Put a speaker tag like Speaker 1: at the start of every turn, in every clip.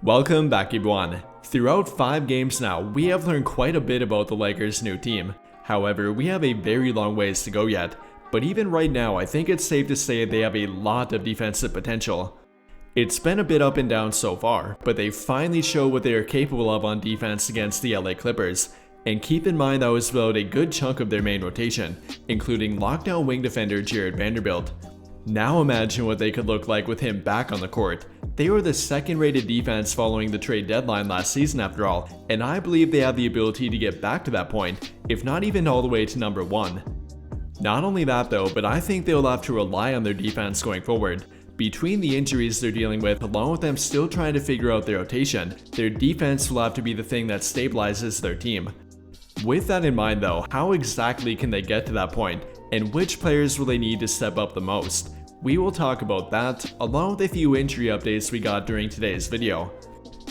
Speaker 1: Welcome back everyone. Throughout 5 games now, we have learned quite a bit about the Lakers' new team. However, we have a very long ways to go yet, but even right now I think it's safe to say they have a lot of defensive potential. It's been a bit up and down so far, but they finally show what they are capable of on defense against the LA Clippers. And keep in mind that was without a good chunk of their main rotation, including lockdown wing defender Jarred Vanderbilt. Now imagine what they could look like with him back on the court. They were the second rated defense following the trade deadline last season after all, and I believe they have the ability to get back to that point, if not even all the way to number 1. Not only that though, but I think they'll have to rely on their defense going forward. Between the injuries they're dealing with, along with them still trying to figure out their rotation, their defense will have to be the thing that stabilizes their team. With that in mind though, how exactly can they get to that point, and which players will they need to step up the most? We will talk about that, along with a few injury updates we got during today's video.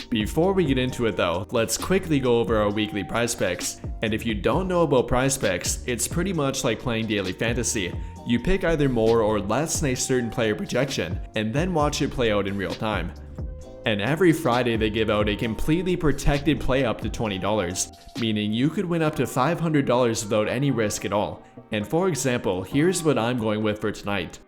Speaker 1: Before we get into it though, let's quickly go over our weekly prize picks. And if you don't know about prize picks, it's pretty much like playing daily fantasy. You pick either more or less than a certain player projection, and then watch it play out in real time. And every Friday they give out a completely protected play up to $20, meaning you could win up to $500 without any risk at all. And for example, here's what I'm going with for tonight.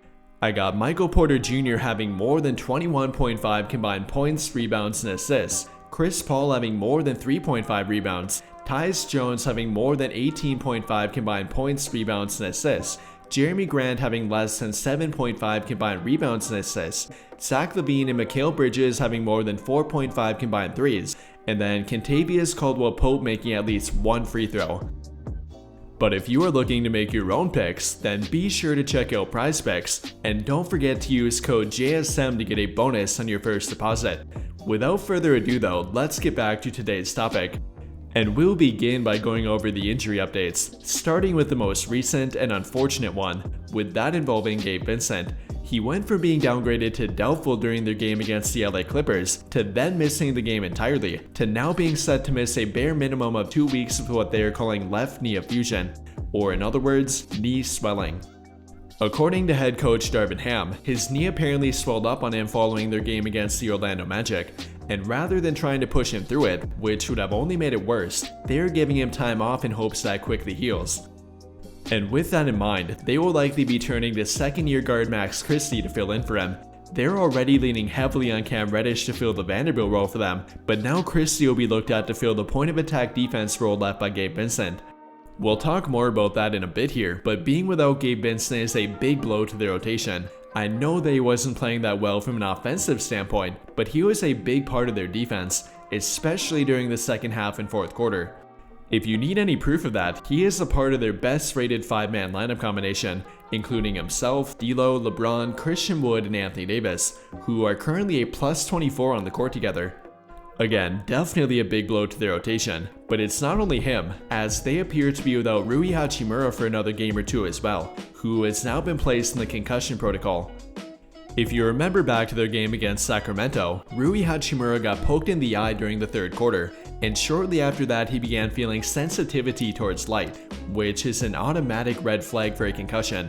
Speaker 1: I got Michael Porter Jr. having more than 21.5 combined points, rebounds, and assists, Chris Paul having more than 3.5 rebounds, Tyus Jones having more than 18.5 combined points, rebounds, and assists, Jeremy Grant having less than 7.5 combined rebounds and assists, Zach LaVine and Mikal Bridges having more than 4.5 combined threes, and then Kentavious Caldwell-Pope making at least one free throw. But if you are looking to make your own picks, then be sure to check out Prize Picks, and don't forget to use code JSM to get a bonus on your first deposit. Without further ado though, let's get back to today's topic. And we'll begin by going over the injury updates, starting with the most recent and unfortunate one, with that involving Gabe Vincent. He went from being downgraded to doubtful during their game against the LA Clippers, to then missing the game entirely, to now being set to miss a bare minimum of 2 weeks with what they are calling left knee effusion, or in other words, knee swelling. According to head coach Darvin Ham, his knee apparently swelled up on him following their game against the Orlando Magic, and rather than trying to push him through it, which would have only made it worse, they are giving him time off in hopes that quickly heals. And with that in mind, they will likely be turning to second-year guard Max Christie to fill in for him. They're already leaning heavily on Cam Reddish to fill the Vanderbilt role for them, but now Christie will be looked at to fill the point-of-attack defense role left by Gabe Vincent. We'll talk more about that in a bit here, but being without Gabe Vincent is a big blow to their rotation. I know that he wasn't playing that well from an offensive standpoint, but he was a big part of their defense, especially during the second half and fourth quarter. If you need any proof of that, he is a part of their best rated 5-man lineup combination, including himself, D'Lo, LeBron, Christian Wood, and Anthony Davis, who are currently a plus 24 on the court together. Again, definitely a big blow to their rotation, but it's not only him, as they appear to be without Rui Hachimura for another game or two as well, who has now been placed in the concussion protocol. If you remember back to their game against Sacramento, Rui Hachimura got poked in the eye during the third quarter, and shortly after that he began feeling sensitivity towards light, which is an automatic red flag for a concussion.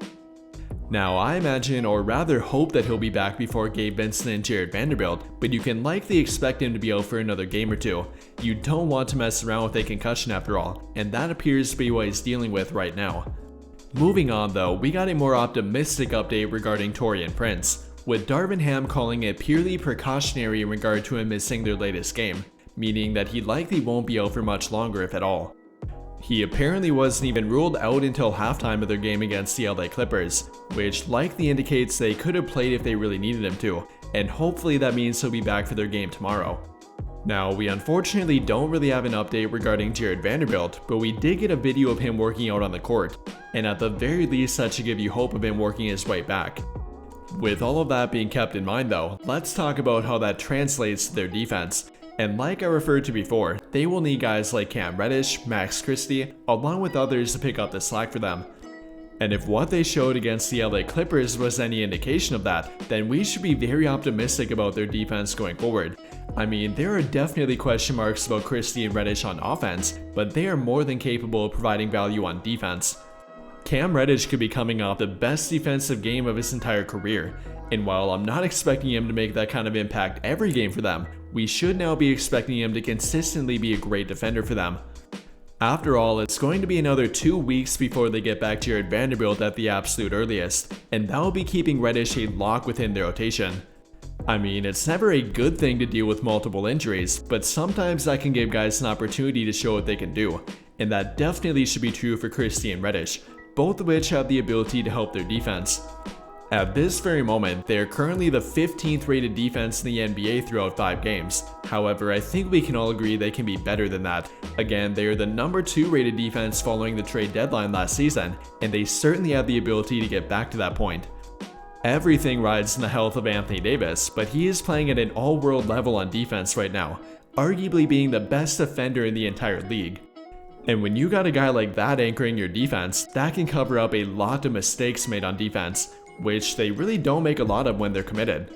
Speaker 1: Now I imagine, or rather hope, that he'll be back before Gabe Vincent and Jarred Vanderbilt, but you can likely expect him to be out for another game or two. You don't want to mess around with a concussion after all, and that appears to be what he's dealing with right now. Moving on though, we got a more optimistic update regarding Taurean Prince, with Darvin Ham calling it purely precautionary in regard to him missing their latest game, meaning that he likely won't be out for much longer if at all. He apparently wasn't even ruled out until halftime of their game against the LA Clippers, which likely indicates they could have played if they really needed him to, and hopefully that means he'll be back for their game tomorrow. Now, we unfortunately don't really have an update regarding Jarred Vanderbilt, but we did get a video of him working out on the court, and at the very least that should give you hope of him working his way back. With all of that being kept in mind though, let's talk about how that translates to their defense. And like I referred to before, they will need guys like Cam Reddish, Max Christie, along with others to pick up the slack for them. And if what they showed against the LA Clippers was any indication of that, then we should be very optimistic about their defense going forward. I mean, there are definitely question marks about Christie and Reddish on offense, but they are more than capable of providing value on defense. Cam Reddish could be coming off the best defensive game of his entire career, and while I'm not expecting him to make that kind of impact every game for them, we should now be expecting him to consistently be a great defender for them. After all, it's going to be another 2 weeks before they get back to Jared Vanderbilt at the absolute earliest, and that will be keeping Reddish a lock within their rotation. I mean, it's never a good thing to deal with multiple injuries, but sometimes that can give guys an opportunity to show what they can do, and that definitely should be true for Christie and Reddish, both of which have the ability to help their defense. At this very moment, they are currently the 15th rated defense in the NBA throughout 5 games. However, I think we can all agree they can be better than that. Again, they are the number 2 rated defense following the trade deadline last season, and they certainly have the ability to get back to that point. Everything rides in the health of Anthony Davis, but he is playing at an all-world level on defense right now, arguably being the best defender in the entire league. And when you got a guy like that anchoring your defense, that can cover up a lot of mistakes made on defense, which they really don't make a lot of when they're committed.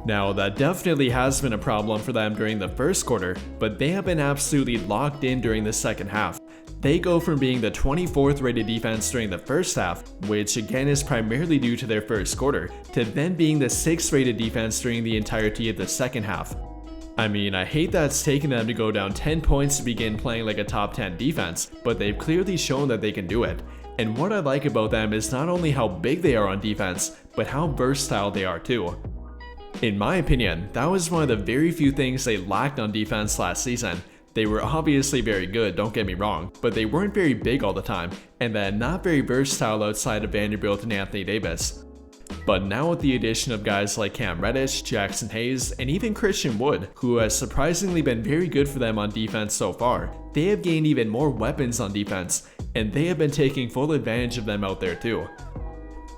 Speaker 1: Now, that definitely has been a problem for them during the first quarter, but they have been absolutely locked in during the second half. They go from being the 24th rated defense during the first half, which again is primarily due to their first quarter, to then being the 6th rated defense during the entirety of the second half. I mean, I hate that it's taken them to go down 10 points to begin playing like a top 10 defense, but they've clearly shown that they can do it. And what I like about them is not only how big they are on defense, but how versatile they are too. In my opinion, that was one of the very few things they lacked on defense last season. They were obviously very good, don't get me wrong, but they weren't very big all the time, and then not very versatile outside of Vanderbilt and Anthony Davis. But now with the addition of guys like Cam Reddish, Jackson Hayes, and even Christian Wood, who has surprisingly been very good for them on defense so far, they have gained even more weapons on defense, and they have been taking full advantage of them out there too.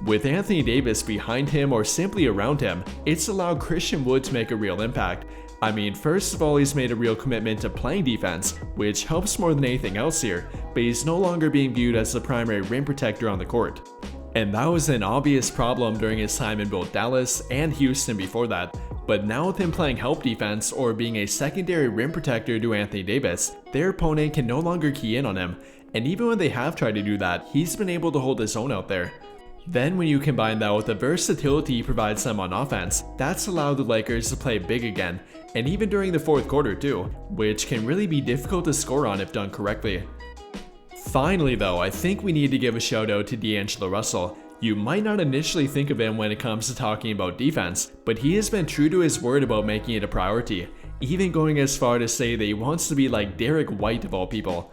Speaker 1: With Anthony Davis behind him or simply around him, it's allowed Christian Wood to make a real impact. I mean, first of all, he's made a real commitment to playing defense, which helps more than anything else here, but he's no longer being viewed as the primary rim protector on the court. And that was an obvious problem during his time in both Dallas and Houston before that, but now with him playing help defense or being a secondary rim protector to Anthony Davis, their opponent can no longer key in on him, and even when they have tried to do that, he's been able to hold his own out there. Then when you combine that with the versatility he provides them on offense, that's allowed the Lakers to play big again, and even during the fourth quarter too, which can really be difficult to score on if done correctly. Finally though, I think we need to give a shout out to D'Angelo Russell. You might not initially think of him when it comes to talking about defense, but he has been true to his word about making it a priority, even going as far to say that he wants to be like Derek White of all people.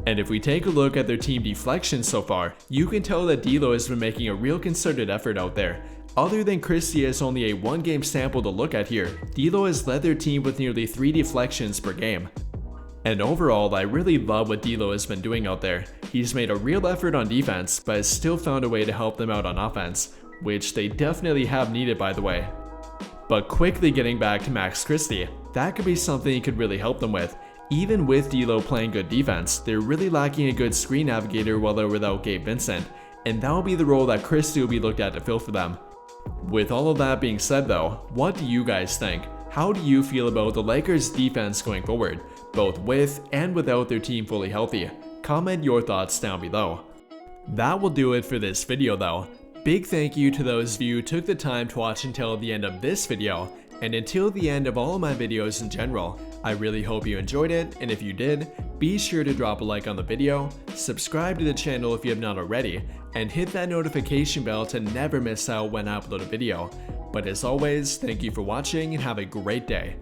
Speaker 1: And if we take a look at their team deflections so far, you can tell that D'Lo has been making a real concerted effort out there. Other than Christie has only a 1-game sample to look at here, D'Lo has led their team with nearly 3 deflections per game. And overall, I really love what D'Lo has been doing out there. He's made a real effort on defense, but has still found a way to help them out on offense, which they definitely have needed by the way. But quickly getting back to Max Christie, that could be something he could really help them with. Even with D'Lo playing good defense, they're really lacking a good screen navigator while they're without Gabe Vincent, and that will be the role that Christie will be looked at to fill for them. With all of that being said though, what do you guys think? How do you feel about the Lakers defense going forward, both with and without their team fully healthy? Comment your thoughts down below. That will do it for this video though. Big thank you to those of you who took the time to watch until the end of this video, and until the end of all of my videos in general. I really hope you enjoyed it, and if you did, be sure to drop a like on the video, subscribe to the channel if you have not already, and hit that notification bell to never miss out when I upload a video. But as always, thank you for watching and have a great day.